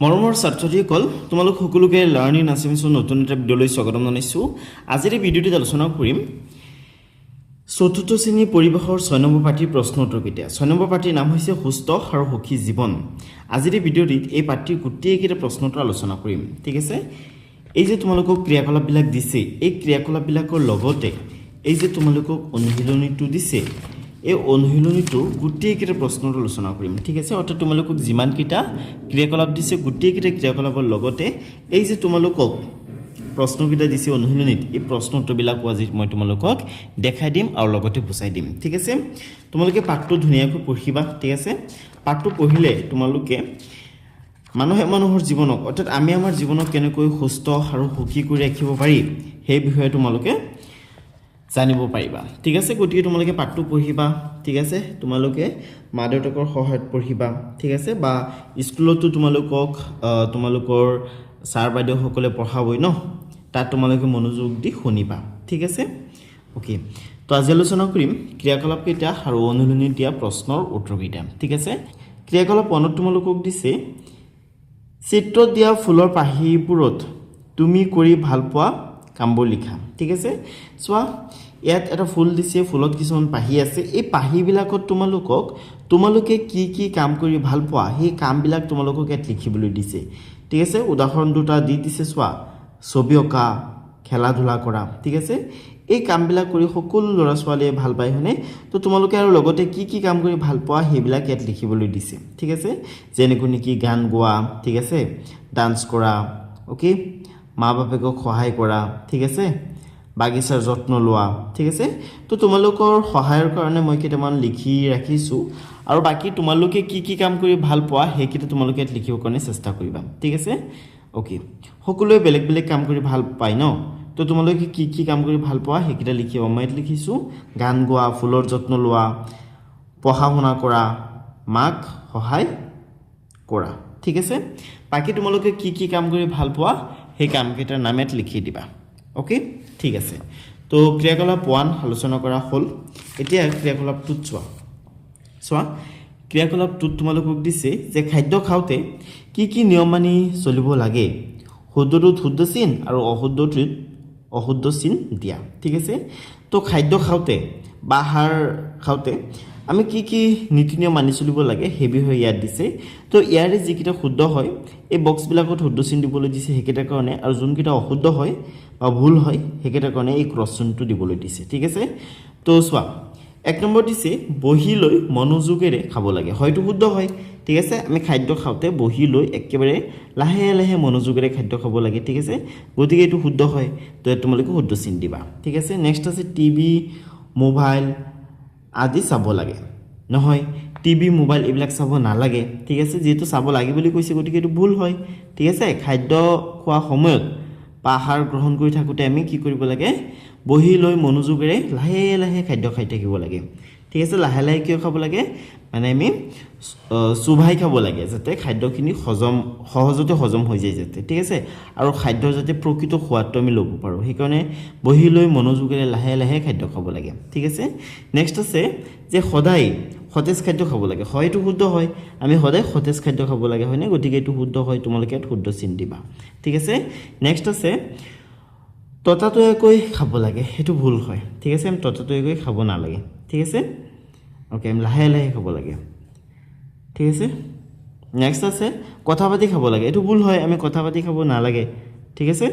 মৰমৰ ছাত্ৰছাত্ৰীসকল তোমালোক সকলোকে লাৰ্নিং আছামিছৰ নতুন এটা ভিডিঅ'লৈ স্বাগতম জনাইছোঁ। আজিৰ এই ভিডিঅ'টিত আলোচনা কৰিম চতুৰ্থ শ্ৰেণীৰ পৰিৱেশৰ 6 নম্বৰ পাঠীৰ প্ৰশ্ন উত্তৰকেইটা। 6 নম্বৰ পাঠীৰ নাম হৈছে সুস্থ আৰু সুখী জীৱন। আজিৰ এই ভিডিঅ'টিত এই পাঠীৰ গোটেইকেইটা প্ৰশ্ন উত্তৰ আলোচনা কৰিম, ঠিক আছে। এই যে তোমালোকক ক্ৰিয়াকলাপবিলাক দিছে, এই ক্ৰিয়াকলাপবিলাকৰ লগতে এই যে তোমালোকক অনুশীলনীটো দিছে, এই অনুশীলনীটো গোটেইকেইটা প্ৰশ্নৰ আলোচনা কৰিম, ঠিক আছে। অৰ্থাৎ তোমালোকক যিমানকেইটা ক্ৰিয়াকলাপ দিছে গোটেইকেইটা ক্ৰিয়াকলাপৰ লগতে এই যে তোমালোকক প্ৰশ্নকেইটা দিছে অনুশীলনীত, এই প্ৰশ্ন উত্তৰবিলাকো আজি মই তোমালোকক দেখাই দিম আৰু লগতে বুজাই দিম, ঠিক আছে। তোমালোকে পাঠটো ধুনীয়াকৈ পঢ়িবা, ঠিক আছে। পাঠটো পঢ়িলে তোমালোকে মানুহৰ জীৱনক অৰ্থাৎ আমি আমাৰ জীৱনক কেনেকৈ সুস্থ আৰু সুখী কৰি ৰাখিব পাৰি সেই বিষয়ে তোমালোকে জানিব পাৰিবা, ঠিক আছে। গতিকে তোমালোকে পাঠটো পঢ়িবা, ঠিক আছে। তোমালোকে মা দেউতাকৰ সহায়ত পঢ়িবা, ঠিক আছে, বা স্কুলতো তোমালোকৰ ছাৰ বাইদেউসকলে পঢ়াবই ন, তাত তোমালোকে মনোযোগ দি শুনিবা, ঠিক আছে। অ'কে, তো আজি আলোচনা কৰিম ক্ৰিয়াকলাপকেইটা আৰু অনুশীলনীত দিয়া প্ৰশ্নৰ উত্তৰকেইটা, ঠিক আছে। ক্ৰিয়াকলাপ 1ত তোমালোকক দিছে চিত্ৰত দিয়া ফুলৰ পাহিবোৰত তুমি কৰি ভাল পোৱা কামবোৰ লিখা, ঠিক আছে। চোৱা, ইয়াত এটা ফুল দিছে, ফুলত কিছুমান পাহি আছে। এই পাহিবিলাকত তোমালোকে কি কি কাম কৰি ভাল পোৱা সেই কামবিলাক তোমালোকক ইয়াত লিখিবলৈ দিছে, ঠিক আছে। উদাহৰণ দুটা দি দিছে, চোৱা, ছবি অঁকা, খেলা ধূলা কৰা, ঠিক আছে। এই কামবিলাক কৰি সকলো ল'ৰা ছোৱালীয়ে ভাল পায় হয়নে? তো তোমালোকে আৰু লগতে কি কি কাম কৰি ভাল পোৱা সেইবিলাক ইয়াত লিখিবলৈ দিছে, ঠিক আছে। যেনেকৈ নেকি গান গোৱা, ঠিক আছে, ডান্স কৰা, অ'কে, মা বাপেকক সহায় কৰা, ঠিক আছে, বাগিচাৰ যত্ন লোৱা, ঠিক আছে। তো তোমালোকৰ সহায়ৰ কাৰণে মই কেইটামান লিখি ৰাখিছোঁ আৰু বাকী তোমালোকে কি কি কাম কৰি ভাল পোৱা সেইকেইটা তোমালোকে ইয়াত লিখিবৰ কাৰণে চেষ্টা কৰিবা, ঠিক আছে। অ'কে, সকলোৱে বেলেগ বেলেগ কাম কৰি ভাল পায় ন, তো তোমালোকে কি কি কাম কৰি ভাল পোৱা সেইকেইটা লিখিবা। মই ইয়াত লিখিছোঁ গান গোৱা, ফুলৰ যত্ন লোৱা, পঢ়া শুনা কৰা, মাক সহায় কৰা, ঠিক আছে। বাকী তোমালোকে কি কি কাম কৰি ভাল পোৱা সেই কামকেইটাৰ নাম ইয়াত লিখি দিবা, অ'কে, ঠিক আছে। তো ক্ৰিয়াকলাপ 1 আলোচনা কৰা হ'ল। এতিয়া ক্ৰিয়াকলাপ 2ত চোৱা, ক্ৰিয়াকলাপ 2ত তোমালোকক দিছে যে খাদ্য খাওঁতে কি কি নিয়ম মানি চলিব লাগে, শুদ্ধটোত শুদ্ধ চিন আৰু অশুদ্ধটোত অশুদ্ধ চিন দিয়া, ঠিক আছে। তো খাদ্য খাওঁতে বা আহাৰ খাওঁতে আমি কি কি নীতি নিয়ম মানি চলিব লাগে সেই বিষয়ে ইয়াত দিছে। তো ইয়াৰে যিকেইটা শুদ্ধ হয় এই বক্সবিলাকত শুদ্ধ চিন দিবলৈ দিছে সেইকেইটাৰ কাৰণে, আৰু যোনকেইটা অশুদ্ধ হয় বা ভুল হয় সেইকেইটাৰ কাৰণে এই ক্ৰছ চিনটো দিবলৈ দিছে, ঠিক আছে। তো চোৱা, 1 নম্বৰ দিছে বহি লৈ মনোযোগেৰে খাব লাগে, হয়তো শুদ্ধ হয়, ঠিক আছে। আমি খাদ্য খাওঁতে বহি লৈ একেবাৰে লাহে লাহে মনোযোগেৰে খাদ্য খাব লাগে, ঠিক আছে। গতিকে এইটো শুদ্ধ হয়, তো তোমালোকে শুদ্ধ চিন দিবা, ঠিক আছে। নেক্সট আছে টিভি মোবাইল আদি চাব লাগে, নহয়, টিভি মোবাইল এইবিলাক চাব নালাগে, ঠিক আছে। যিহেতু চাব লাগে বুলি কৈছে গতিকে এইটো ভুল হয়, ঠিক আছে। খাদ্য খোৱা সময়ত বা আহাৰ গ্ৰহণ কৰি থাকোঁতে আমি কি কৰিব লাগে, বহি লৈ মনোযোগেৰে লাহে লাহে খাদ্য খাই থাকিব লাগে, ঠিক আছে। লাহে লাহে কিয় খাব লাগে, মানে আমি চোবাই খাব লাগে যাতে খাদ্যখিনি সহজতে হজম হৈ যায় যাতে, ঠিক আছে, আৰু খাদ্যৰ যাতে প্ৰকৃত সোৱাদটো আমি ল'ব পাৰোঁ, সেইকাৰণে বহি লৈ মনোযোগেৰে লাহে লাহে খাদ্য খাব লাগে, ঠিক আছে। নেক্সট আছে যে সদায় সতেজ খাদ্য খাব লাগে, হয়তো শুদ্ধ হয়, আমি সদায় সতেজ খাদ্য খাব লাগে হয়নে, গতিকে এইটো শুদ্ধ হয়, তোমালোকে ইয়াত শুদ্ধ চিন দিবা, ঠিক আছে। নেক্সট আছে ততাতৈয়াকৈ খাব লাগে, সেইটো ভুল হয়, ঠিক আছে। আমি ততাতৈয়াকৈ খাব নালাগে, ঠিক আছে। অ'কে, আমি লাহে লাহে খাব লাগে, ঠিক আছে। নেক্সট আছে কথা পাতি খাব লাগে, এইটো ভুল হয়, আমি কথা পাতি খাব নালাগে, ঠিক আছে।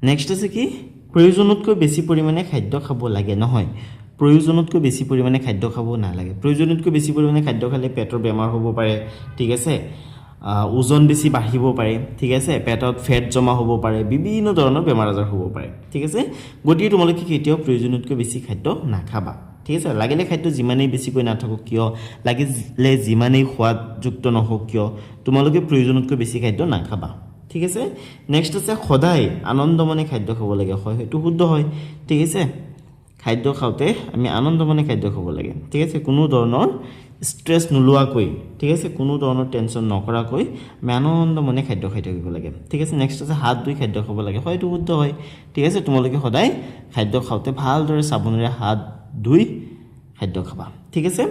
নেক্সট আছে কি প্ৰয়োজনতকৈ বেছি পৰিমাণে খাদ্য খাব লাগে, নহয়, প্ৰয়োজনতকৈ বেছি পৰিমাণে খাদ্য খাব নালাগে। প্ৰয়োজনতকৈ বেছি পৰিমাণে খাদ্য খালে পেটৰ বেমাৰ হ'ব পাৰে, ঠিক আছে, ওজন বেছি বাঢ়িব পাৰে, ঠিক আছে, পেটত ফেট জমা হ'ব পাৰে, বিভিন্ন ধৰণৰ বেমাৰ আজাৰ হ'ব পাৰে, ঠিক আছে। গতিকে তোমালোকে কেতিয়াও প্ৰয়োজনতকৈ বেছি খাদ্য নাখাবা, ঠিক আছে। লাগিলে খাদ্য যিমানেই বেছিকৈ নাথাকক কিয়, লাগিলে যিমানেই সোৱাদযুক্ত নহওক কিয়, তোমালোকে প্ৰয়োজনতকৈ বেছি খাদ্য নাখাবা, ঠিক আছে। নেক্সট আছে সদায় আনন্দ মনে খাদ্য খাব লাগে, হয়, সেইটো শুদ্ধ হয়, ঠিক আছে। খাদ্য খাওঁতে আমি আনন্দ মনে খাদ্য খাব লাগে, ঠিক আছে, কোনো ধৰণৰ ষ্ট্ৰেছ নোলোৱাকৈ, ঠিক আছে, কোনো ধৰণৰ টেনশ্যন নকৰাকৈ আমি আনন্দ মনে খাদ্য খাই থাকিব লাগে, ঠিক আছে। নেক্সট আছে হাত ধুই খাদ্য খাব লাগে, হয়, এইটো শুদ্ধ হয়, ঠিক আছে। তোমালোকে সদায় খাদ্য খাওঁতে ভালদৰে চাবোনেৰে হাত ধুই খাদ্য খাবা, ঠিক আছে।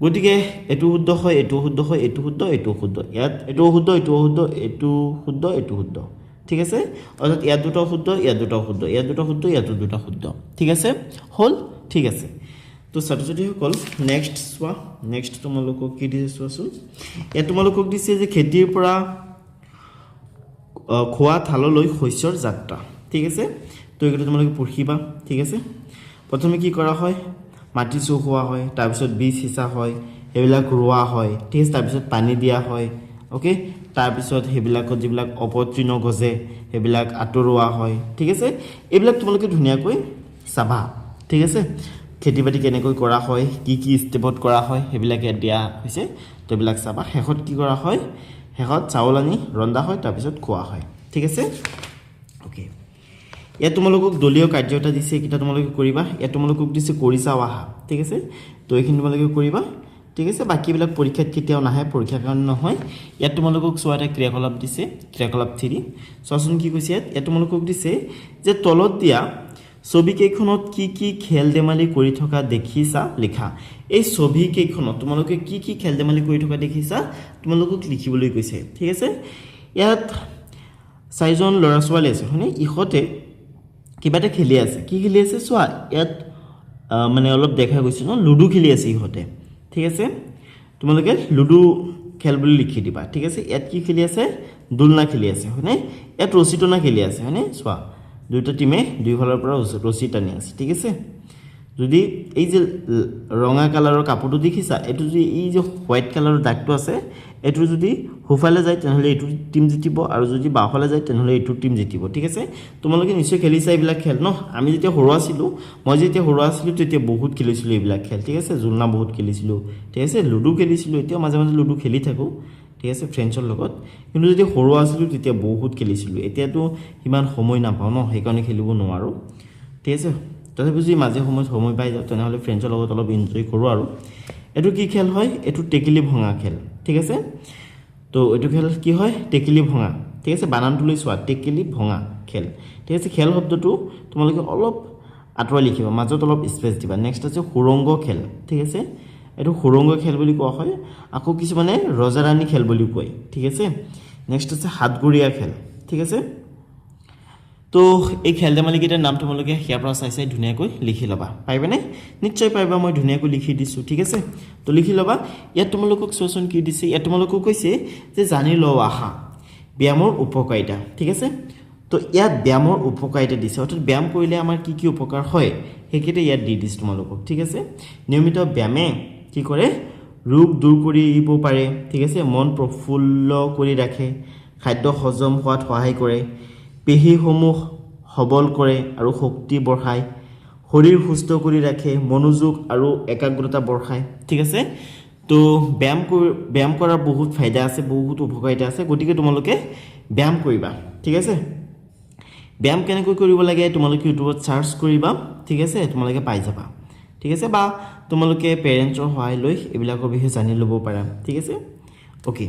গতিকে এটো শুদ্ধ হয় এটো শুদ্ধ হয় এটো শুদ্ধ এটো শুদ্ধ ইয়াত এটো শুদ্ধ এটো শুদ্ধ এটো শুদ্ধ এটো শুদ্ধ ঠিক আছে অৰ্থাৎ ইয়াত দুটো শুদ্ধ ইয়াত দুটো শুদ্ধ ইয়াত দুটো শুদ্ধ ইয়াত দুটো শুদ্ধ ঠিক আছে হল ঠিক আছে তো ছাত্ৰ-ছাত্ৰীসকল নেক্সট চোৱা নেক্সট তোমালোকক কি দিছে চোৱাচোন ইয়াত তোমালোকক দিছে যে খেতিৰ পৰা খোৱা থাললৈ শস্যৰ যাত্ৰা ঠিক আছে তো এইটো তোমালোকে পঢ়িবা ঠিক আছে প্ৰথমে কি কৰা হয় মাটি চহোৱা হয় তাৰ পিছত বীজ সিঁচা হয় হেবিলাক ৰোৱা হয় ঠিক আছে তাৰ পিছত পানী দিয়া হয় ওকে তাৰ পিছত হেবিলাকত যিবিলাক অপতৃণ গজে হেবিলাক আতৰোৱা হয় ঠিক আছে এইবিলাক তোমালোকে ধুনীয়াকৈ চাবা ঠিক আছে খেতিবাতি কেনেকৈ কৰা হয় কি ষ্টেপত কৰা হয় হেবিলাক দিয়া হৈছে তো এইবিলাক চাবা শেষত কি কৰা হয় শেষত চাউল আনি ৰন্ধা হয় তাৰ পিছত খোৱা হয় ঠিক আছে ওকে ইয়াত তোমালোকক দলীয় কাৰ্য এটা দিছে কিটা তোমালোকে কৰিবা ইয়াত তোমালোকক দিছে কৰি চাও আহা ঠিক আছে তো এইখিনি তোমালোকে কৰিবা ঠিক আছে বাকিবিলাক পৰীক্ষাত কেতিয়াও নাহে পৰীক্ষাৰ কাৰণে নহয় ইয়াত তোমালোকক চোৱা এটা ক্ৰিয়াকলাপ দিছে ক্ৰিয়াকলাপ 3 চোৱাচোন কি কৈছে ইয়াত তোমালোকক দিছে যে তলত দিয়া ছবি কেইখনত কি খেল ধেমালি কৰি থকা দেখিছা লিখা এই ছবি কেইখনত তোমালোকে কি খেল ধেমালি কৰি থকা দেখিছা তোমালোকক লিখিবলৈ কৈছে ঠিক আছে ইয়াত চাৰিজন ল'ৰা ছোৱালী আছে হয়নে ইহঁতে কিবা এটা খেলি আছে কি খেলি আছে চোৱা ইয়াত মানে অলপ দেখা গৈছে ন লুডু খেলি আছে ইহঁতে ঠিক আছে তোমালোকে লুডু খেল বুলি লিখি দিবা ঠিক আছে ইয়াত কি খেলি আছে দুলনা খেলি আছে হয়নে ইয়াত ৰছীটনা খেলি আছে হয়নে চোৱা দুইটা টিমে দুই ফালৰ পৰা ৰছী টানি আছে ঠিক আছে যদি এই যে ৰঙা কালাৰৰ কাপোৰটো দেখিছা এটো যদি এই যে হোৱাইট কালাৰৰ দাগটো আছে এটো যদি হুফালে যায় তেনেহলে এটো টিম জিতিব আৰু যদি বাফালে যায় তেনেহলে এটো টিম জিতিব ঠিক আছে তোমালোকে নিশ্চয় খেলিছা এইবিলাক খেল ন আমি যেতিয়া হৰুৱা আছিলো মই যেতিয়া হৰুৱা আছিলো তেতিয়া বহুত খেলিছিলো এইবিলাক খেল ঠিক আছে জুলনা বহুত খেলিছিলো ঠিক আছে লুডু খেলিছিলো এতিয়া মাজে মাজে লুডু খেলি থাকো ঠিক আছে ফ্ৰেণ্ডছৰ লগত কিন্তু যেতিয়া হৰুৱা আছিলো তেতিয়া বহুত খেলিছিলো এতিয়াতো ইমান সময় নাপাও ন সেইকাৰণে খেলিব নোৱাৰো ঠিক আছে তথাপি যদি মাজে সময় পাই যাও তেনেহলে ফ্ৰেণ্ডছৰ লগত অলপ এনজয় কৰো আৰু এটো কি খেল হয় এটো টেকেলি ভঙা খেল ঠিক আছে তো এটো খেল কি হয় টেকেলি ভঙা ঠিক আছে বানানটো লৈ চোৱা টেকেলি ভঙা খেল ঠিক আছে খেল শব্দটো তোমালোকে অলপ আতৰাই লিখিবা মাজত অলপ স্পেচ দিবা নেক্সট আছে হুৰংগ খেল ঠিক আছে এটো হুৰংগ খেল বুলি কোৱা হয় আকৌ কিছু মানে ৰজাৰাণী খেল বুলি কয় ঠিক আছে নেক্সট আছে হাতগুৰিয়া খেল ঠিক আছে তো এই খেল ধেমালি কেইটাৰ নাম তোমালোকে হিয়াৰ পৰা চাই ধুনীয়াকৈ লিখি লবা পাইবানে নিশ্চয় পাইবা মই ধুনীয়াকৈ লিখি দিছো ঠিক আছে তো লিখি লবা ইয়াত তোমালোকক চোৱাচোন কি দিছে ইয়াত তোমালোকক কৈছে যে জানি লও আহা ব্যায়ামৰ উপকাৰিতা ঠিক আছে তো ইয়াত ব্যায়ামৰ উপকাৰিতা দিছে অৰ্থাৎ ব্যায়াম কৰিলে আমাৰ কি উপকাৰ হয় হেকিতে ইয়াত দি দিছে তোমালোকক ঠিক আছে নিয়মিত ব্যায়ামে কি কৰে ৰোগ দূৰ কৰিব পাৰে ঠিক আছে মন প্ৰফুল্ল কৰি ৰাখে খাদ্য হজম হোৱাত সহায় কৰে পেশীসমূহ সবল কৰে আৰু শক্তি বঢ়ায় শৰীৰ সুস্থ কৰি ৰাখে মনোযোগ আৰু একাগ্ৰতা বঢ়ায় ঠিক আছে তো ব্যায়াম কৰাৰ বহুত ফাইদা আছে বহুত উপকাৰিতা আছে গতিকে তোমালোকে ব্যায়াম কৰিবা ঠিক আছে ব্যায়াম কেনেকৈ কৰিব লাগে তোমালোকে ইউটিউবত সাৰ্চ কৰিবা ঠিক আছে তোমালোকে পাই যাবা ঠিক আছে বা তোমালোকে পেৰেন্টছৰ সহায় লৈ এইবিলাকৰ বিষয়ে জানি ল'ব পাৰা ঠিক আছে ওকে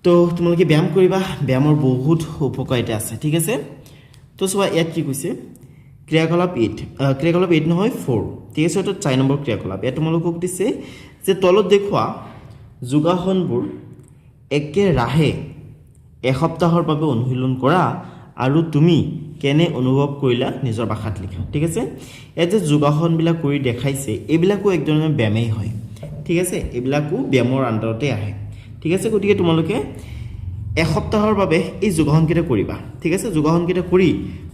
তো তোমালোকে ব্যায়াম কৰিবা ব্যায়ামৰ বহুত উপকাৰিতা আছে ঠিক আছে তো চোৱা ইয়াত কি কৈছে ক্ৰিয়াকলাপ 8 নহয় 4 ঠিক আছে তো 4 নম্বৰ ক্ৰিয়াকলাপ ইয়াত তোমালোকক দিছে যে তলত দেখুৱা যোগাসনবোৰ একে ৰাহে এসপ্তাহৰ বাবে অনুশীলন কৰা আৰু তুমি কেনে অনুভৱ কৰিলা নিজৰ ভাষাত লিখা ঠিক আছে এই যে যোগাসন বিলাক কৰি দেখাইছে এইবিলাকো একদম ব্যায়ামেই হয় ঠিক আছে এইবিলাকো ব্যায়ামৰ আন্দাৰতে আহে ঠিক আছে গতিকে তোমালোকে এসপ্তাহৰ বাবে এই যোগাসন কেইটা কৰিবা ঠিক আছে যোগাসন কেইটা কৰি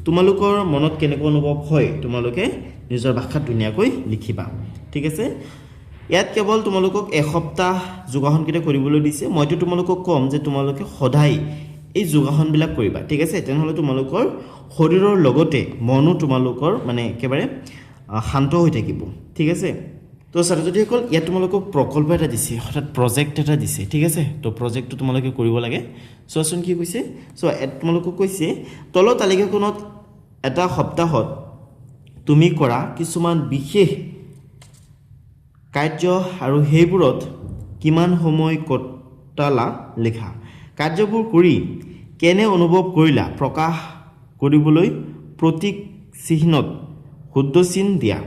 তোমালোকৰ মনত কেনেকৈ অনুভৱ হয় তোমালোকে নিজৰ ভাষাত ধুনীয়াকৈ লিখিবা ঠিক আছে ইয়াত কেৱল তোমালোকক এসপ্তাহ যোগাসন কেইটা কৰিবলৈ দিছে মইতো তোমালোকক কম যে তোমালোকে সদায় এই যোগাসন বিলাক কৰিবা ঠিক আছে তেনেহলে তোমালোকৰ শৰীৰৰ লগতে মনো তোমালোকৰ মানে একেবাৰে শান্ত হৈ থাকিব ঠিক আছে তো ছাত্ৰছাত্ৰীসকল ইয়াত তোমালোকক প্ৰকল্প এটা দিছে অৰ্থাৎ প্ৰজেক্ট এটা দিছে ঠিক আছে তো প্ৰজেক্টটো তোমালোকে কৰিব লাগে চোৱাচোন কি কৈছে সো তোমালোকক কৈছে তল তালিকাখনত এটা সপ্তাহত তুমি কৰা কিছুমান বিশেষ কাৰ্য আৰু সেইবোৰত কিমান সময় কটালা লেখা কাৰ্যবোৰ কৰি কেনে অনুভৱ কৰিলা প্ৰকাশ কৰিবলৈ প্ৰতীক চিহ্নত শুদ্ধ চিহ্ন দিয়া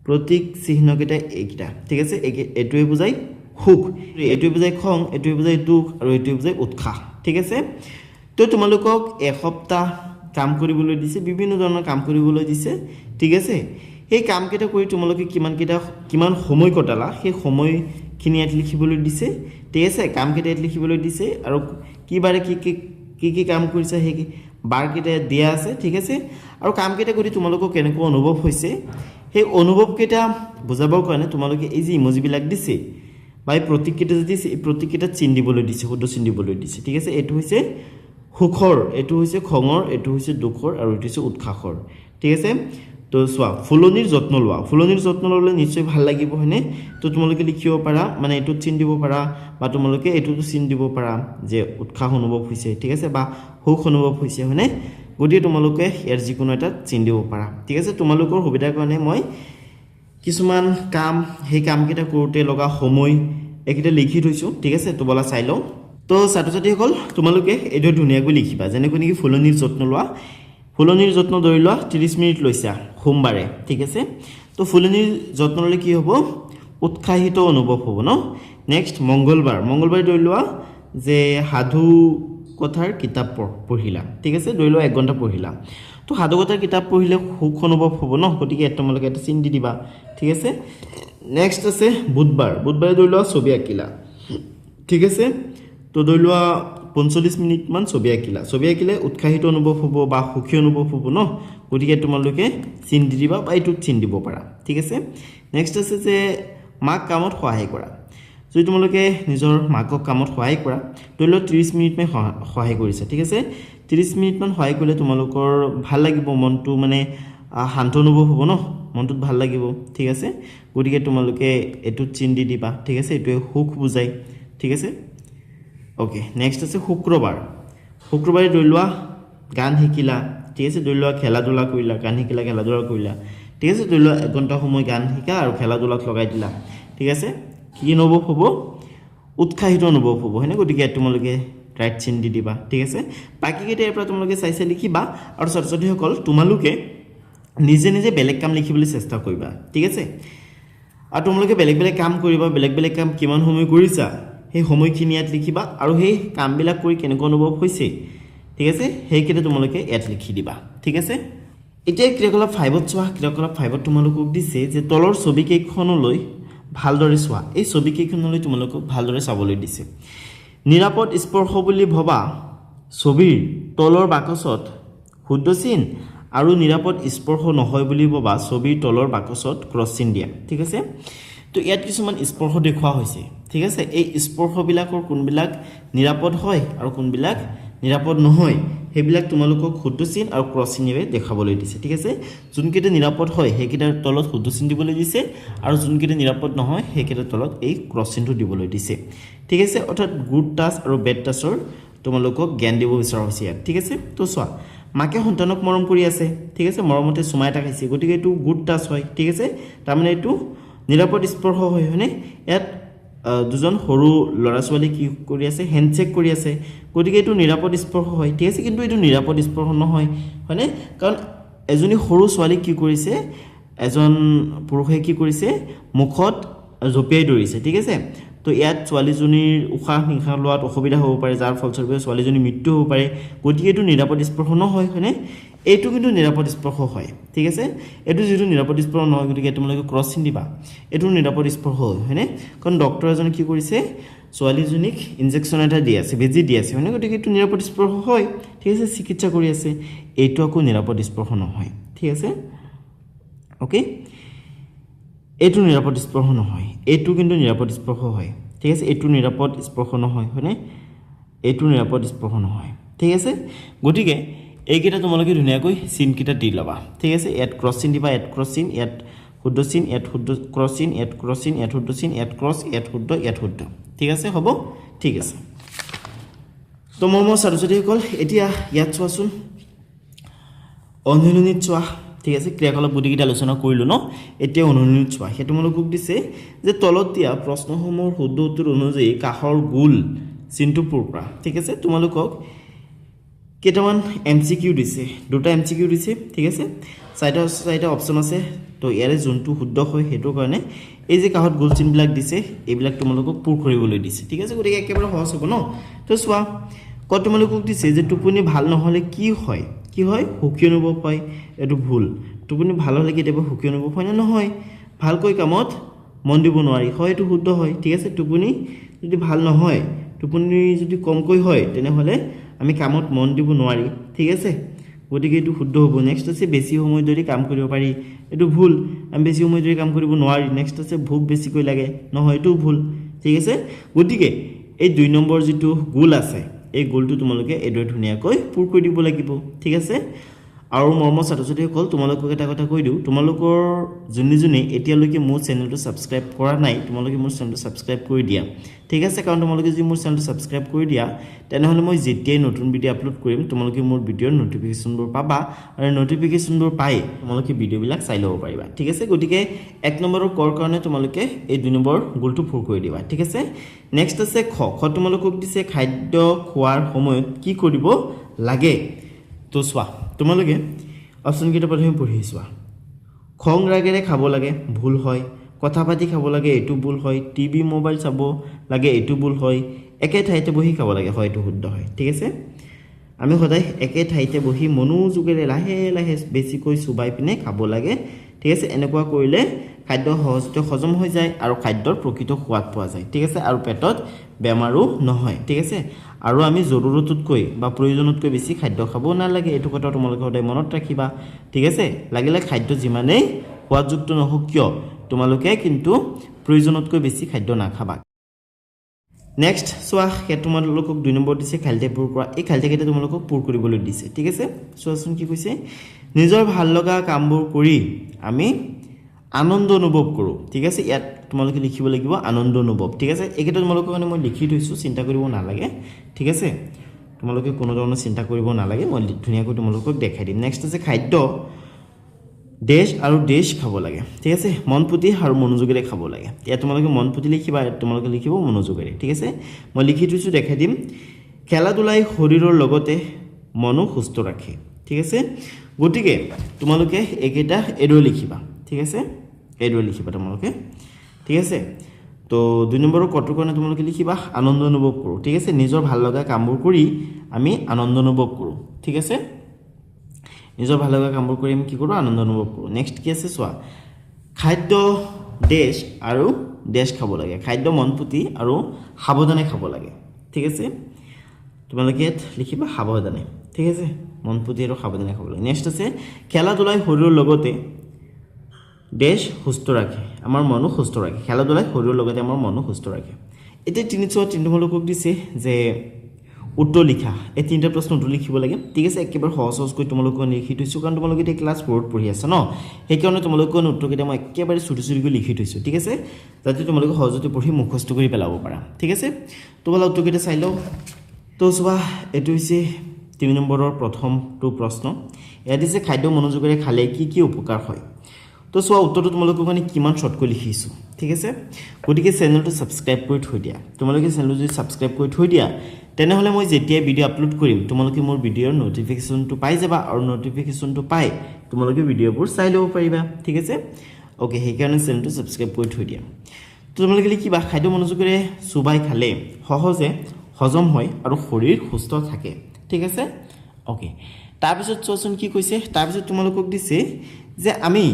প্ৰতীক চিহ্নকেইটা এইকেইটা ঠিক আছে এইটোৱে বুজায় সুখ এইটোৱে বুজায় খং এইটোৱে বুজায় দুখ আৰু এইটোৱে বুজায় উৎসাহ ঠিক আছে তো তোমালোকক এসপ্তাহ কাম কৰিবলৈ দিছে বিভিন্ন ধৰণৰ কাম কৰিবলৈ দিছে ঠিক আছে এই কামকেইটা কৰি তোমালোকে কিমান সময় কটালা সেই সময়খিনি ইয়াত লিখিবলৈ দিছে ঠিক আছে কামকেইটা ইয়াত লিখিবলৈ দিছে আৰু কি বাৰে কি কাম কৰিছা সেই বাৰকেইটা দিয়া আছে ঠিক আছে আৰু কামকেইটা কৰি তোমালোকক কেনেকুৱা অনুভৱ হৈছে সেই অনুভৱকেইটা বুজাবৰ কাৰণে তোমালোকে এই যে ইমজিবিলাক দিছে বা এই প্ৰতীককেইটা যে দিছে এই প্ৰতীককেইটা চিন দিবলৈ দিছে শুদ্ধ চিন দিবলৈ দিছে ঠিক আছে এইটো হৈছে সুখৰ এইটো হৈছে খঙৰ এইটো হৈছে দুখৰ আৰু এইটো হৈছে উৎসাহৰ ঠিক আছে তো চোৱা ফুলনিৰ যত্ন লোৱা ফুলনিৰ যত্ন ল'লে নিশ্চয় ভাল লাগিব হয়নে তো তোমালোকে লিখিব পাৰা মানে এইটো চিন দিব পাৰা বা তোমালোকে এইটোতো চিন দিব পাৰা যে উৎসাহ অনুভৱ হৈছে ঠিক আছে বা সুখ অনুভৱ হৈছে হয়নে গতিকে তোমালোকে ইয়াৰ যিকোনো এটা চিন দিব পাৰা ঠিক আছে তোমালোকৰ সুবিধাৰ কাৰণে মই কিছুমান কাম সেই কামকেইটা কৰোঁতে লগা সময় এইকেইটা লিখি থৈছোঁ ঠিক আছে তো বলা চাই লওঁ তো ছাত্ৰ ছাত্ৰীসকল তোমালোকে এইটো ধুনীয়াকৈ লিখিবা যেনেকৈ নেকি ফুলনিৰ যত্ন লোৱা ফুলনিৰ যত্ন ধৰি লোৱা 30 মিনিট লৈছা সোমবাৰে ঠিক আছে তো ফুলনিৰ যত্ন ল'লে কি হ'ব উৎসাহিত অনুভৱ হ'ব ন নেক্সট মংগলবাৰ ধৰি লোৱা যে সাধু কথাৰ কিতাপ পঢ়িলা ঠিক আছে ধৰি লোৱা 1 ঘণ্টা পঢ়িলা তো সাধু কথাৰ কিতাপ পঢ়িলে সুখ অনুভৱ হ'ব ন গতিকে তোমালোকে এটা চিন দি দিবা ঠিক আছে নেক্সট আছে বুধবাৰে ধৰি লোৱা ছবি আঁকিলা ঠিক আছে তো ধৰি লোৱা 45 মিনিটমান ছবি আঁকিলে উৎসাহিত অনুভৱ হ'ব বা সুখী অনুভৱ হ'ব ন গতিকে তোমালোকে চিন দি দিবা বা এইটোত চিন দিব পাৰা ঠিক আছে নেক্সট আছে যে মাক কামত সহায় কৰা যদি তোমালোকে নিজৰ মাকক কামত সহায় কৰা ধৰি লোৱা 30 মিনিটমান সহায় কৰিছা ঠিক আছে 30 মিনিটমান সহায় কৰিলে তোমালোকৰ ভাল লাগিব মনটো মানে শান্ত অনুভৱ হ'ব ন মনটোত ভাল লাগিব ঠিক আছে গতিকে তোমালোকে এইটোত চিন দি দিবা ঠিক আছে এইটোৱে সুখ বুজায় ঠিক আছে ওকে নেক্সট আছে শুক্ৰবাৰে ধৰি লোৱা গান শিকিলা ঠিক আছে ধৰি লোৱা খেলা ধূলা কৰিলা গান শিকিলা খেলা ধূলা কৰিলা ঠিক আছে ধৰি লোৱা 1 ঘণ্টা সময় গান শিকা আৰু খেলা ধূলাত লগাই দিলা ঠিক আছে কি অনুভৱ হ'ব উৎসাহিত অনুভৱ হ'ব হয়নে গতিকে তোমালোকে ৰাইট চিন দি দিবা ঠিক আছে বাকীকেইটা ইয়াৰ পৰা তোমালোকে চাই লিখিবা আৰু ছাত্ৰ ছাত্ৰীসকল তোমালোকে নিজে বেলেগ কাম লিখিবলৈ চেষ্টা কৰিবা ঠিক আছে আৰু তোমালোকে বেলেগ কাম কৰিবা বেলেগ কাম কিমান সময় কৰিছা সেই সময়খিনি ইয়াত লিখিবা আৰু সেই কামবিলাক কৰি কেনেকুৱা অনুভৱ হৈছে ঠিক আছে সেইকেইটা তোমালোকে ইয়াত লিখি দিবা ঠিক আছে এতিয়া ক্ৰিয়াকলাপ 5ত চোৱা ক্ৰিয়াকলাপ 5ত তোমালোকক দিছে যে তলৰ ছবিকেইখনলৈ ভালদৰে চোৱা এই ছবিকেইখনলৈ তোমালোকক ভালদৰে চাবলৈ দিছে নিৰাপদ স্পৰ্শ বুলি ভবা ছবিৰ তলৰ বাকচত শুদ্ধ চিন আৰু নিৰাপদ স্পৰ্শ নহয় বুলি ভবা ছবিৰ তলৰ বাকচত ক্ৰছ চিন দিয়া ঠিক আছে তো ইয়াত কিছুমান স্পৰ্শ দেখুওৱা হৈছে ঠিক আছে এই স্পৰ্শবিলাকৰ কোনবিলাক নিৰাপদ হয় আৰু কোনবিলাক নিৰাপদ নহয় সেইবিলাক তোমালোকক শুদ্ধ চিন আৰু ক্ৰছ চিনেৰে দেখাবলৈ দিছে ঠিক আছে যোনকেইটা নিৰাপদ হয় সেইকেইটাৰ তলত শুদ্ধ চিন দিবলৈ দিছে আৰু যোনকেইটা নিৰাপদ নহয় সেইকেইটাৰ তলত এই ক্ৰছ চিনটো দিবলৈ দিছে ঠিক আছে অৰ্থাৎ গুড টাচ আৰু বেড টাচৰ তোমালোকক জ্ঞান দিব বিচৰা হৈছে ইয়াত ঠিক আছে তো চোৱা মাকে সন্তানক মৰম কৰি আছে ঠিক আছে মৰমতে চুমা এটা খাইছে গতিকে এইটো গুড টাচ হয় ঠিক আছে তাৰমানে এইটো নিৰাপদ স্পৰ্শ হয় হয়নে ইয়াত দুজন সৰু ল'ৰা ছোৱালী কি কৰি আছে হেণ্ডশেক কৰি আছে গতিকে এইটো নিৰাপদ স্পৰ্শ হয় ঠিক আছে কিন্তু এইটো নিৰাপদ স্পৰ্শ নহয় হয়নে কাৰণ এজনী সৰু ছোৱালীক কি কৰিছে এজন পুৰুষে কি কৰিছে মুখত জপিয়াই ধৰিছে ঠিক আছে তো ইয়াত ছোৱালীজনীৰ উশাহ নিশাহ লোৱাত অসুবিধা হ'ব পাৰে যাৰ ফলস্বৰূপে ছোৱালীজনীৰ মৃত্যু হ'ব পাৰে গতিকে এইটো নিৰাপদ স্পৰ্শ নহয় হয়নে এইটো কিন্তু নিৰাপদ স্পৰ্শ হয় ঠিক আছে এইটো যিটো নিৰাপদ স্পৰ্শ নহয় গতিকে তোমালোকে ক্ৰছ চিন দিবা এইটো নিৰাপদ স্পৰ্শ হয় হয়নে কাৰণ ডক্টৰ এজনে কি কৰিছে ছোৱালীজনীক ইনজেকশ্যন এটা দি আছে বেজি দি আছে হয়নে গতিকে এইটো নিৰাপদ স্পৰ্শ হয় ঠিক আছে চিকিৎসা কৰি আছে এইটো আকৌ নিৰাপদ স্পৰ্শ নহয় ঠিক আছে ওকে এইটো নিৰাপদ স্পৰ্শ নহয় এইটো কিন্তু নিৰাপদ স্পৰ্শ হয় ঠিক আছে এইটো নিৰাপদ স্পৰ্শ নহয় হয়নে এইটো নিৰাপদ স্পৰ্শ নহয় ঠিক আছে গতিকে এইকেইটা তোমালোকে ধুনীয়াকৈ চিনকেইটা দি ল'বা ঠিক আছে ইয়াত ক্ৰছ চিন দিবা ইয়াত ক্ৰছ চিন ইয়াত শুদ্ধ চিন ইয়াত শুদ্ধ ক্ৰছ চিন ইয়াত ক্ৰছ চিন ইয়াত শুদ্ধ চিন ইয়াত ক্ৰছ ইয়াত শুদ্ধ ঠিক আছে হ'ব ঠিক আছে তো মোৰ ছাত্ৰ ছাত্ৰীসকল এতিয়া ইয়াত চোৱাচোন অনুশীলনীত চোৱা ঠিক আছে ক্ৰিয়াকলাপ গোটেইকেইটা আলোচনা কৰিলোঁ ন এতিয়া অনুশীলনীত চোৱা সেইটো তোমালোকক দিছে যে তলত দিয়া প্ৰশ্নসমূহৰ শুদ্ধ উত্তৰ অনুযায়ী কাষৰ গোল চিনটো পূৰ কৰা ঠিক আছে তোমালোকক কেইটামান MCQ দিছে দুটা MCQ দিছে ঠিক আছে চাৰিটা অপশ্যন আছে তো ইয়াৰে যোনটো শুদ্ধ হয় সেইটো কাৰণে এই যে কাহত গোল চিনবিলাক দিছে এইবিলাক তোমালোকক পূৰ কৰিবলৈ দিছে ঠিক আছে গতিকে একেবাৰে সহজ হ'ব ন তো চোৱা ক তোমালোকক দিছে যে টোপনি ভাল নহ'লে কি হয় সুখী অনুভৱ হয় এইটো ভুল টোপনি ভাল হ'লে কেতিয়াবা সুখী অনুভৱ হয় নে নহয় ভালকৈ কামত মন দিব নোৱাৰি হয় এইটো শুদ্ধ হয় ঠিক আছে টোপনি যদি ভাল নহয় টোপনি যদি কমকৈ হয় তেনেহ'লে আমি কামত মন দিব নোৱাৰি ঠিক আছে গতিকে এইটো শুদ্ধ হ'ব নেক্সট আছে বেছি সময় ধৰি কাম কৰিব পাৰি এইটো ভুল আমি বেছি সময় ধৰি কাম কৰিব নোৱাৰি নেক্সট আছে ভোক বেছিকৈ লাগে নহয় এইটো ভুল ঠিক আছে গতিকে এই 2 নম্বৰ যিটো গোল আছে এই গোলটো তোমালোকে এইদৰে ধুনীয়াকৈ পূৰ কৰি দিব লাগিব ঠিক আছে আৰু মৰম ছাত্ৰ-ছাত্ৰীসকল তোমালোকক এটা কথা কৈ দিওঁ তোমালোকৰ যোনে এতিয়ালৈকে মোৰ চেনেলটো ছাবস্ক্ৰাইব কৰা নাই তোমালোকে মোৰ চেনেলটো ছাবস্ক্ৰাইব কৰি দিয়া ঠিক আছে কাৰণ তোমালোকে যদি মোৰ চেনেলটো ছাবস্ক্ৰাইব কৰি দিয়া তেনেহ'লে মই যেতিয়াই নতুন ভিডিঅ' আপলোড কৰিম তোমালোকে মোৰ ভিডিঅ'ৰ নটিফিকেশ্যনবোৰ পাবা আৰু নটিফিকেশ্যনবোৰ পাই তোমালোকে ভিডিঅ'বিলাক চাই ল'ব পাৰিবা ঠিক আছে গতিকে 1 নম্বৰৰ কৰ কাৰণে তোমালোকে এই 2 নম্বৰ গোলটো পূৰ কৰি দিবা ঠিক আছে নেক্সট আছে খ তোমালোকক দিছে খাদ্য খোৱাৰ সময়ত কি কৰিব লাগে তো চোৱা তোমালোকে অপশ্যন কেইটা প্ৰথমে পঢ়ি চোৱা খং ৰাগেৰে খাব লাগে ভুল হয় কথা পাতি খাব লাগে এইটো ভুল হয় টিভি মোবাইল চাব লাগে এইটো ভুল হয় একে ঠাইতে বহি খাব লাগে হয় এইটো শুদ্ধ হয় ঠিক আছে আমি সদায় একে ঠাইতে বহি মনোযোগেৰে লাহে লাহে বেছিকৈ চুবাই পিনে খাব লাগে ঠিক আছে এনেকুৱা কৰিলে খাদ্য সহজতে হজম হৈ যায় আৰু খাদ্যৰ প্ৰকৃত সোৱাদ পোৱা যায় ঠিক আছে আৰু পেটত বেমাৰো নহয় ঠিক আছে আৰু আমি জৰুৰতকৈ বা প্ৰয়োজনতকৈ বেছি খাদ্য খাব নালাগে এইটো কথা তোমালোকে সদায় মনত ৰাখিবা ঠিক আছে লাগিলে খাদ্য যিমানেই সোৱাদযুক্ত নহওক কিয় তোমালোকে কিন্তু প্ৰয়োজনতকৈ বেছি খাদ্য নাখাবা নেক্সট চোৱা তোমালোকক 2 নম্বৰ দিছে খালিতে পূৰ কৰা এই খালিতেকেইটা তোমালোকক পূৰ কৰিবলৈ দিছে ঠিক আছে চোৱাচোন কি কৈছে নিজৰ ভাল লগা কামবোৰ কৰি আমি আনন্দ অনুভৱ কৰোঁ ঠিক আছে ইয়াত তোমালোকে লিখিব লাগিব আনন্দ অনুভৱ ঠিক আছে এইকেইটা তোমালোকৰ কাৰণে মই লিখি থৈছোঁ চিন্তা কৰিব নালাগে ঠিক আছে তোমালোকে কোনো ধৰণৰ চিন্তা কৰিব নালাগে মই ধুনীয়াকৈ তোমালোকক দেখাই দিম নেক্সট আছে খাদ্য দেশ আৰু দেশ খাব লাগে ঠিক আছে মন পুতি আৰু মনোযোগেৰে খাব লাগে ইয়াত তোমালোকে মন পুতি লিখিবা তোমালোকে লিখিব মনোযোগেৰে ঠিক আছে মই লিখি থৈছোঁ দেখাই দিম খেলা ধূলাই শৰীৰৰ লগতে মনো সুস্থ ৰাখে ঠিক আছে গতিকে তোমালোকে এইকেইটা এইদৰে লিখিবা ঠিক আছে এইদৰে লিখিবা তোমালোকে ঠিক আছে তো 2 নম্বৰৰ কটোৰ কাৰণে তোমালোকে লিখিবা আনন্দ অনুভৱ কৰোঁ ঠিক আছে নিজৰ ভাল লগা কামবোৰ কৰি আমি আনন্দ অনুভৱ কৰোঁ ঠিক আছে নিজৰ ভাল লগা কামবোৰ কৰি আমি কি কৰোঁ আনন্দ অনুভৱ কৰোঁ নেক্সট কি আছে চোৱা খাদ্য দেশ আৰু দেশ খাব লাগে খাদ্য মন পুতি আৰু সাৱধানে খাব লাগে ঠিক আছে তোমালোকে লিখিবা সাৱধানে ঠিক আছে মন পুতি আৰু সাৱধানে খাব লাগে নেক্সট আছে খেলা ধূলাই শৰীৰৰ লগতে দেশ সুস্থ ৰাখে আমাৰ মনো সুস্থ ৰাখে খেলা ধূলাই শৰীৰৰ লগতে আমাৰ মনো সুস্থ ৰাখে এতিয়া 3 তোমালোকক দিছে যে উত্তৰ লিখা এই 3টা প্ৰশ্ন উত্তৰ লিখিব লাগে ঠিক আছে একেবাৰে সহজকৈ তোমালোকক লিখি থৈছোঁ কাৰণ তোমালোকে এতিয়া ক্লাছ 4ত পঢ়ি আছা ন সেইকাৰণে তোমালোকৰ উত্তৰকেইটা মই একেবাৰে চুটি লিখি থৈছোঁ ঠিক আছে যাতে তোমালোকে সহজতে পঢ়ি মুখস্থ কৰি পেলাব পাৰা ঠিক আছে তোমালোকে উত্তৰকেইটা চাই লওঁ তো চোৱা এইটো হৈছে 3 নম্বৰৰ প্ৰথমটো প্ৰশ্ন ইয়াত দিছে খাদ্য মনোযোগেৰে খালে কি উপকাৰ হয় তো চোৱা উত্তৰটো তোমালোকৰ কাৰণে কিমান শ্বৰ্টকৈ লিখিছোঁ ঠিক আছে গতিকে চেনেলটো ছাবস্ক্ৰাইব কৰি থৈ দিয়া তোমালোকে চেনেলটো যদি ছাবস্ক্ৰাইব কৰি থৈ দিয়া তেনেহ'লে মই যেতিয়া ভিডিঅ' আপলোড কৰিম তোমালোকে মোৰ ভিডিঅ'ৰ নটিফিকেশ্যনটো পাই যাবা আৰু নটিফিকেশ্যনটো পাই তোমালোকে ভিডিঅ'বোৰ চাই ল'ব পাৰিবা ঠিক আছে ওকে সেইকাৰণে চেনেলটো ছাবস্ক্ৰাইব কৰি থৈ দিয়া তো তোমালোকে লিখিবা খাদ্য মনোযোগেৰে চুবাই খালে সহজে হজম হয় আৰু শৰীৰ সুস্থ থাকে ঠিক আছে ওকে তাৰপিছত চোৱাচোন কি কৈছে তাৰপিছত তোমালোকক দিছে যে আমি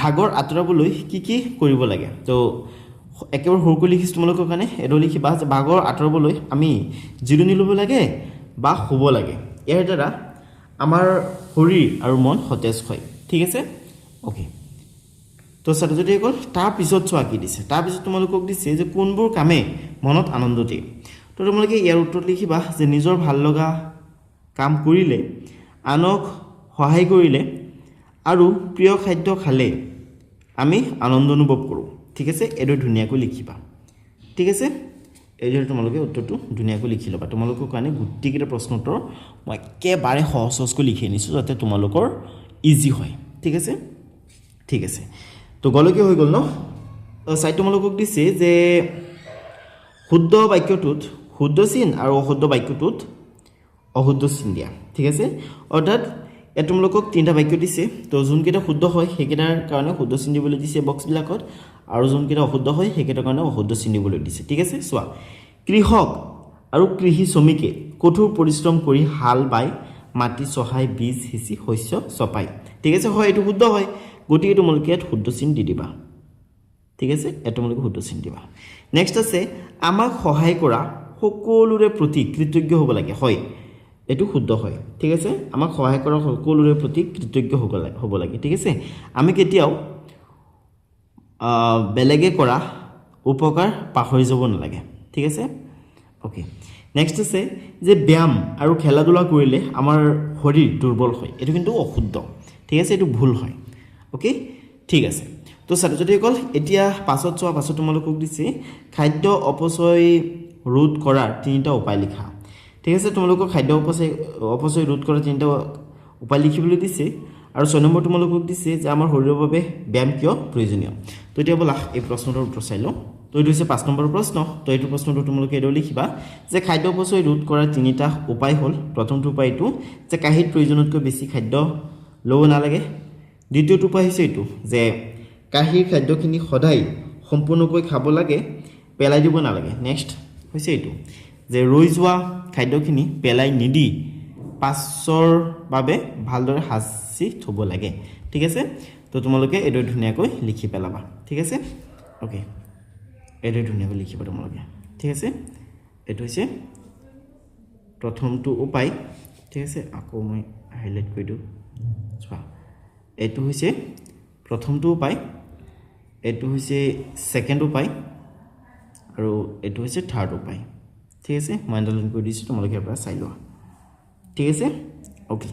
ভাগৰ আঁতৰাবলৈ কি কৰিব লাগে তো একেবাৰে সৰুকৈ লিখিছোঁ তোমালোকৰ কাৰণে এইটো লিখিবা যে ভাগৰ আঁতৰাবলৈ আমি জিৰণি ল'ব লাগে বা শুব লাগে ইয়াৰ দ্বাৰা আমাৰ শৰীৰ আৰু মন সতেজ হয় ঠিক আছে ওকে তো ছাত্ৰ-ছাত্ৰীসকল তাৰপিছত চোৱা কি দিছে তাৰপিছত তোমালোকক দিছে যে কোনবোৰ কামে মনত আনন্দ দিয়ে তো তোমালোকে ইয়াৰ উত্তৰত লিখিবা যে নিজৰ ভাল লগা কাম কৰিলে আনক সহায় কৰিলে আৰু প্ৰিয় খাদ্য খালে আমি আনন্দ অনুভৱ কৰোঁ ঠিক আছে এইদৰে ধুনীয়াকৈ লিখিবা ঠিক আছে এইদৰে তোমালোকে উত্তৰটো ধুনীয়াকৈ লিখি ল'বা তোমালোকৰ কাৰণে গোটেইকেইটা প্ৰশ্ন উত্তৰ মই একেবাৰে সহজকৈ লিখি আনিছোঁ যাতে তোমালোকৰ ইজি হয় ঠিক আছে তো গলকে হৈ গ'ল ন চাই তোমালোকক দিছে যে শুদ্ধ বাক্যটোত শুদ্ধ চিন আৰু অশুদ্ধ বাক্যটোত অশুদ্ধ চিন দিয়া ঠিক আছে অৰ্থাৎ ইয়াত তোমালোকক তিনিটা বাক্য দিছে তো যোনকেইটা শুদ্ধ হয় সেইকেইটাৰ কাৰণে শুদ্ধ চিন দিবলৈ দিছে বক্সবিলাকত আৰু যোনকেইটা অশুদ্ধ হয় সেইকেইটাৰ কাৰণে অশুদ্ধ চিন দিবলৈ দিছে ঠিক আছে চোৱা কৃষক আৰু কৃষি শ্ৰমিকে কঠোৰ পৰিশ্ৰম কৰি হাল বাই মাটি চহাই বীজ সিঁচি শস্য চপায় ঠিক আছে হয় এইটো শুদ্ধ হয় গতিকে তোমালোকে ইয়াত শুদ্ধ চিন দি দিবা ঠিক আছে ইয়াত তোমালোকে শুদ্ধ চিন দিবা নেক্সট আছে আমাক সহায় কৰা সকলোৰে প্ৰতি কৃতজ্ঞ হ'ব লাগে হয় এইটো শুদ্ধ হয় ঠিক আছে আমাক সহায় কৰা সকলোৰে প্ৰতি কৃতজ্ঞ হ'ব লাগে ঠিক আছে আমি কেতিয়াও বেলেগে কৰা উপকাৰ পাহৰি যাব নালাগে ঠিক আছে ওকে নেক্সট আছে যে ব্যায়াম আৰু খেলা ধূলা কৰিলে আমাৰ শৰীৰ দুৰ্বল হয় এইটো কিন্তু অশুদ্ধ ঠিক আছে এইটো ভুল হয় ওকে ঠিক আছে তো ছাত্ৰ ছাত্ৰীসকল এতিয়া পাছত চোৱা পাছত তোমালোকক দিছে খাদ্য অপচয় ৰোধ কৰাৰ তিনিটা উপায় লিখা ঠিক আছে তোমালোকক খাদ্য অপচয় ৰোধ কৰাৰ তিনিটা উপায় লিখিবলৈ দিছে আৰু 6 নম্বৰ তোমালোকক দিছে যে আমাৰ শৰীৰৰ বাবে ব্যায়াম কিয় প্ৰয়োজনীয় তো এতিয়া বলা এই প্ৰশ্নটোৰ উত্তৰ চাই লওঁ তো এইটো হৈছে 5 নম্বৰ প্ৰশ্ন তো এইটো প্ৰশ্নটো তোমালোকে এডাল লিখিবা যে খাদ্য অপচয় ৰোধ কৰাৰ তিনিটা উপায় হ'ল প্ৰথমটো উপায়টো যে কাহিত প্ৰয়োজনতকৈ বেছি খাদ্য ল'ব নালাগে দ্বিতীয়টো উপায় হৈছে এইটো যে কাহিৰ খাদ্যখিনি সদায় সম্পূৰ্ণকৈ খাব লাগে পেলাই দিব নালাগে নেক্সট হৈছে এইটো যে ৰৈ যোৱা খাদ্যখিনি পেলাই নিদি পাছৰ বাবে ভালদৰে সাঁচি থ'ব লাগে ঠিক আছে তো তোমালোকে এইটো ধুনীয়াকৈ লিখি পেলাবা ঠিক আছে ওকে এইটো ধুনীয়াকৈ লিখিবা তোমালোকে ঠিক আছে এইটো হৈছে প্ৰথমটো উপায় ঠিক আছে আকৌ মই হাইলাইট কৰি দিওঁ চোৱা এইটো হৈছে প্ৰথমটো উপায় এইটো হৈছে সেকেন্ড উপায় আৰু এইটো হৈছে থাৰ্ড উপায় ঠিক আছে মই আন্ডাৰলাইন কৰি দিছোঁ তোমালোকে ইয়াৰ পৰা চাই লোৱা ঠিক আছে ওকে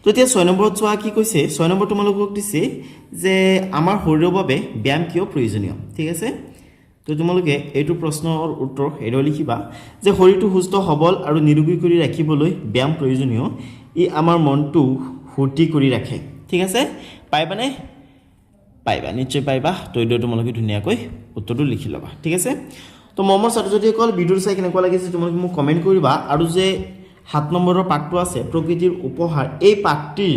তো এতিয়া 6 নম্বৰত চোৱা কি কৈছে 6 নম্বৰ তোমালোকক দিছে যে আমাৰ শৰীৰৰ বাবে ব্যায়াম কিয় প্ৰয়োজনীয় ঠিক আছে তো তোমালোকে এইটো প্ৰশ্নৰ উত্তৰ এৰি লিখিবা যে শৰীৰটো সুস্থ সবল আৰু নিৰোগী কৰি ৰাখিবলৈ ব্যায়াম প্ৰয়োজনীয় ই আমাৰ মনটো ফূৰ্তি কৰি ৰাখে ঠিক আছে পাইবানে পাইবা নিশ্চয় পাইবা তো এইটো তোমালোকে ধুনীয়াকৈ উত্তৰটো লিখি ল'বা ঠিক আছে তো মমৰ ছাত্ৰ ছাত্ৰীসকল ভিডিঅ' চাই কেনেকুৱা লাগিছে তোমালোকে মোক কমেণ্ট কৰিবা আৰু যে 7 নম্বৰৰ পাঠটো আছে প্ৰকৃতিৰ উপহাৰ এই পাঠটিৰ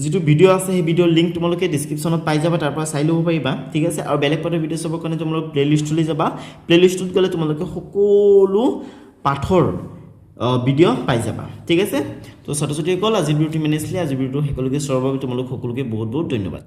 যেটো ভিডিঅ' আছে সেই ভিডিঅ'ৰ লিংক তোমালোকে ডেসক্ৰিপচনত পাই যাবা তাৰ পৰা চাই ল'ব পাৰিবা ঠিক আছে আৰু বেলেগ পাঠৰ ভিডিঅ' চাবৰ কাৰণে তোমালোক প্লেলিষ্টলৈ যাবা প্লেলিষ্টত গ'লে তোমালোকে সকলো পাঠৰ ভিডিঅ' পাই যাবা ঠিক আছে তো ছাত্ৰ ছাত্ৰীসকল আজি ভিডিঅ'টো মেনেজলি আজি ভিডিঅ'টো সকলোকে চোৱাৰ বাবে তোমালোক সকলোকে বহুত বহুত ধন্যবাদ